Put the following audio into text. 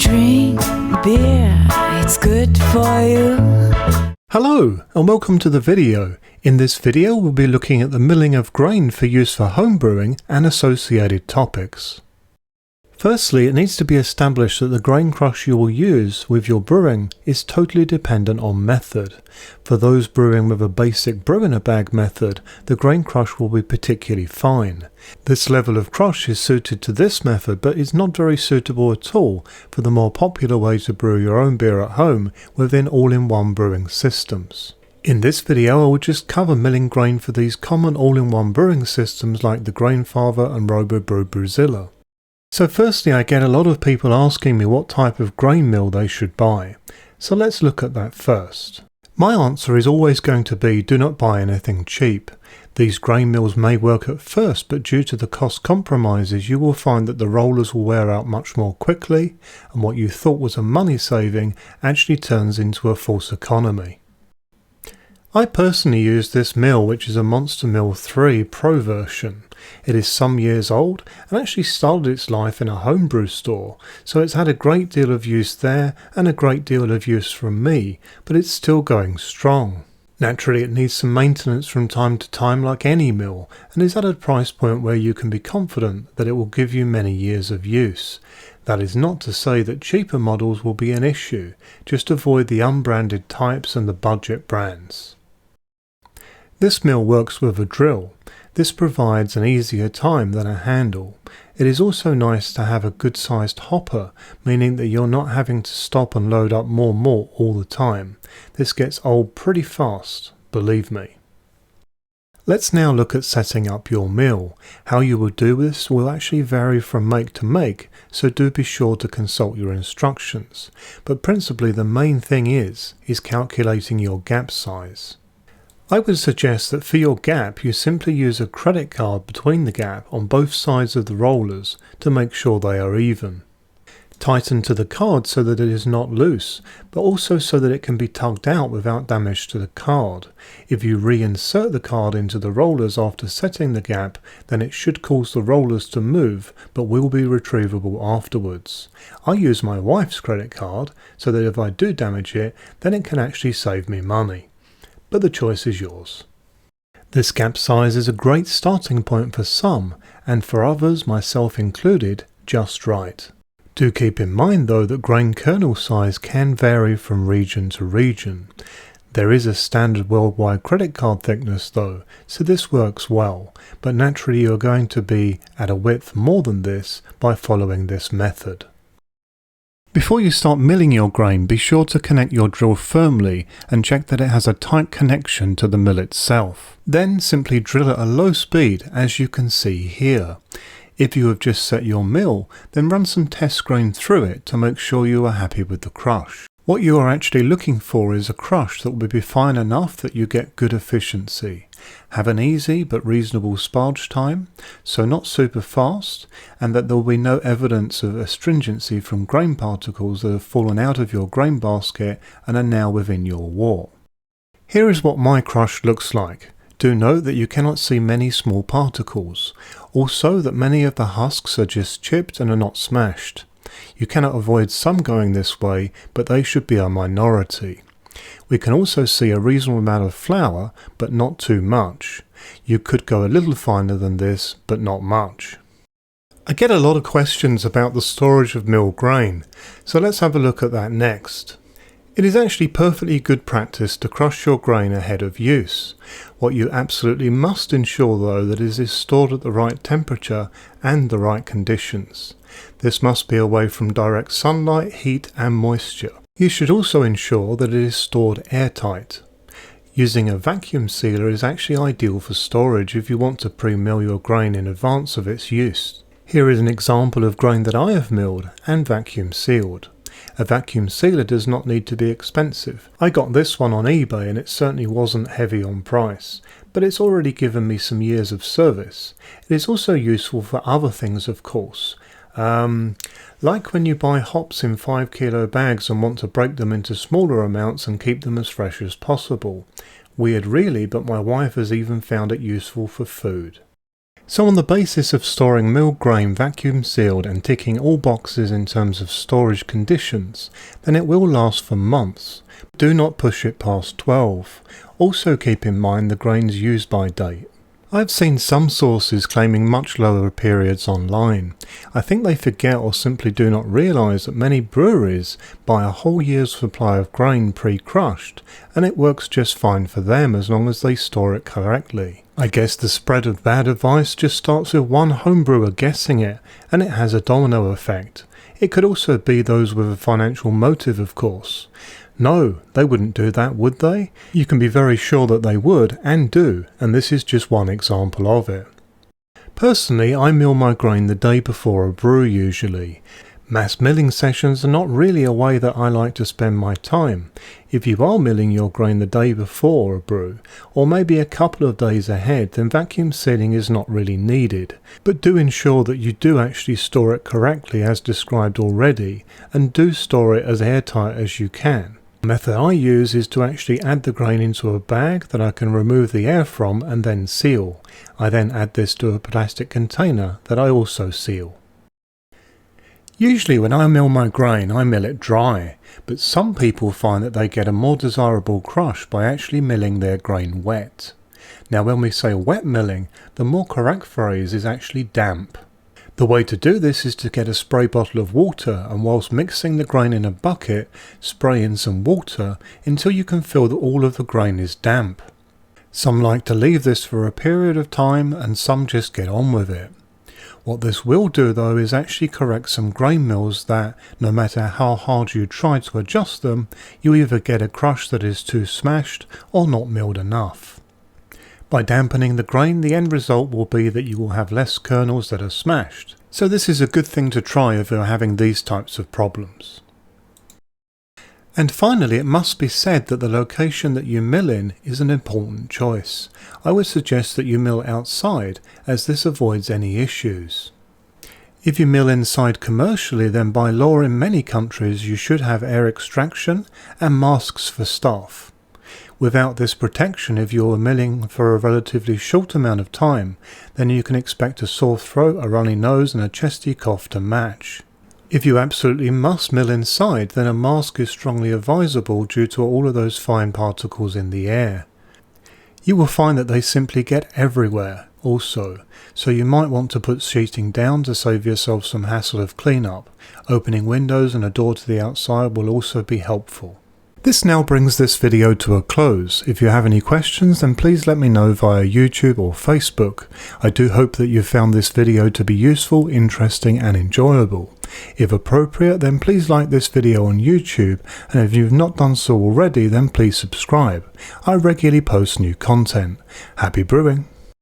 Drink beer, it's good for you. Hello and welcome to the video. In this video we'll be looking at the milling of grain for use for homebrewing and associated topics. Firstly, it needs to be established that the grain crush you will use with your brewing is totally dependent on method. For those brewing with a basic brew-in-a-bag method, the grain crush will be particularly fine. This level of crush is suited to this method but is not very suitable at all for the more popular way to brew your own beer at home within all-in-one brewing systems. In this video I will just cover milling grain for these common all-in-one brewing systems like the Grainfather and Homebrew Brewzilla. So firstly, I get a lot of people asking me what type of grain mill they should buy. So let's look at that first. My answer is always going to be do not buy anything cheap. These grain mills may work at first, but due to the cost compromises you will find that the rollers will wear out much more quickly, and what you thought was a money saving actually turns into a false economy. I personally use this mill, which is a Monster Mill 3 Pro version. It is some years old and actually started its life in a homebrew store, so it's had a great deal of use there and a great deal of use from me, but it's still going strong. Naturally, it needs some maintenance from time to time like any mill, and is at a price point where you can be confident that it will give you many years of use. That is not to say that cheaper models will be an issue, just avoid the unbranded types and the budget brands. This mill works with a drill. This provides an easier time than a handle. It is also nice to have a good sized hopper, meaning that you're not having to stop and load up more malt all the time. This gets old pretty fast, believe me. Let's now look at setting up your mill. How you will do this will actually vary from make to make, so do be sure to consult your instructions. But principally the main thing is calculating your gap size. I would suggest that for your gap you simply use a credit card between the gap on both sides of the rollers to make sure they are even. Tighten to the card so that it is not loose, but also so that it can be tugged out without damage to the card. If you reinsert the card into the rollers after setting the gap, then it should cause the rollers to move but will be retrievable afterwards. I use my wife's credit card so that if I do damage it, then it can actually save me money. But the choice is yours. This gap size is a great starting point for some, and for others, myself included, just right. Do keep in mind though that grain kernel size can vary from region to region. There is a standard worldwide credit card thickness though, so this works well, but naturally you are going to be at a width more than this by following this method. Before you start milling your grain, be sure to connect your drill firmly and check that it has a tight connection to the mill itself. Then simply drill at a low speed as you can see here. If you have just set your mill, then run some test grain through it to make sure you are happy with the crush. What you are actually looking for is a crush that will be fine enough that you get good efficiency. Have an easy but reasonable sparge time, so not super fast, and that there will be no evidence of astringency from grain particles that have fallen out of your grain basket and are now within your wort. Here is what my crush looks like. Do note that you cannot see many small particles. Also that many of the husks are just chipped and are not smashed. You cannot avoid some going this way, but they should be a minority. We can also see a reasonable amount of flour, but not too much. You could go a little finer than this, but not much. I get a lot of questions about the storage of milled grain, so let's have a look at that next. It is actually perfectly good practice to crush your grain ahead of use. What you absolutely must ensure though that it is stored at the right temperature and the right conditions. This must be away from direct sunlight, heat and moisture. You should also ensure that it is stored airtight. Using a vacuum sealer is actually ideal for storage if you want to pre-mill your grain in advance of its use. Here is an example of grain that I have milled and vacuum sealed. A vacuum sealer does not need to be expensive. I got this one on eBay and it certainly wasn't heavy on price, but it's already given me some years of service. It is also useful for other things of course. Like when you buy hops in 5 kilo bags and want to break them into smaller amounts and keep them as fresh as possible. Weird really, but my wife has even found it useful for food. So on the basis of storing milled grain vacuum sealed and ticking all boxes in terms of storage conditions, then it will last for months. Do not push it past 12. Also keep in mind the grain's use by date. I've seen some sources claiming much lower periods online. I think they forget or simply do not realise that many breweries buy a whole year's supply of grain pre-crushed, and it works just fine for them as long as they store it correctly. I guess the spread of bad advice just starts with one homebrewer guessing it, and it has a domino effect. It could also be those with a financial motive, of course. No, they wouldn't do that, would they? You can be very sure that they would, and do, and this is just one example of it. Personally, I mill my grain the day before a brew usually. Mass milling sessions are not really a way that I like to spend my time. If you are milling your grain the day before a brew, or maybe a couple of days ahead, then vacuum sealing is not really needed. But do ensure that you do actually store it correctly as described already, and do store it as airtight as you can. The method I use is to actually add the grain into a bag that I can remove the air from and then seal. I then add this to a plastic container that I also seal. Usually when I mill my grain, I mill it dry, but some people find that they get a more desirable crush by actually milling their grain wet. Now when we say wet milling, the more correct phrase is actually damp. The way to do this is to get a spray bottle of water and whilst mixing the grain in a bucket, spray in some water until you can feel that all of the grain is damp. Some like to leave this for a period of time and some just get on with it. What this will do though is actually correct some grain mills that, no matter how hard you try to adjust them, you either get a crush that is too smashed or not milled enough. By dampening the grain, the end result will be that you will have less kernels that are smashed. So this is a good thing to try if you're having these types of problems. And finally, it must be said that the location that you mill in is an important choice. I would suggest that you mill outside, as this avoids any issues. If you mill inside commercially, then by law in many countries you should have air extraction and masks for staff. Without this protection, if you're milling for a relatively short amount of time, then you can expect a sore throat, a runny nose and a chesty cough to match. If you absolutely must mill inside, then a mask is strongly advisable due to all of those fine particles in the air. You will find that they simply get everywhere also, so you might want to put sheeting down to save yourself some hassle of cleanup. Opening windows and a door to the outside will also be helpful. This now brings this video to a close. If you have any questions, then please let me know via YouTube or Facebook. I do hope that you found this video to be useful, interesting and enjoyable. If appropriate, then please like this video on YouTube, and if you've not done so already, then please subscribe. I regularly post new content. Happy brewing!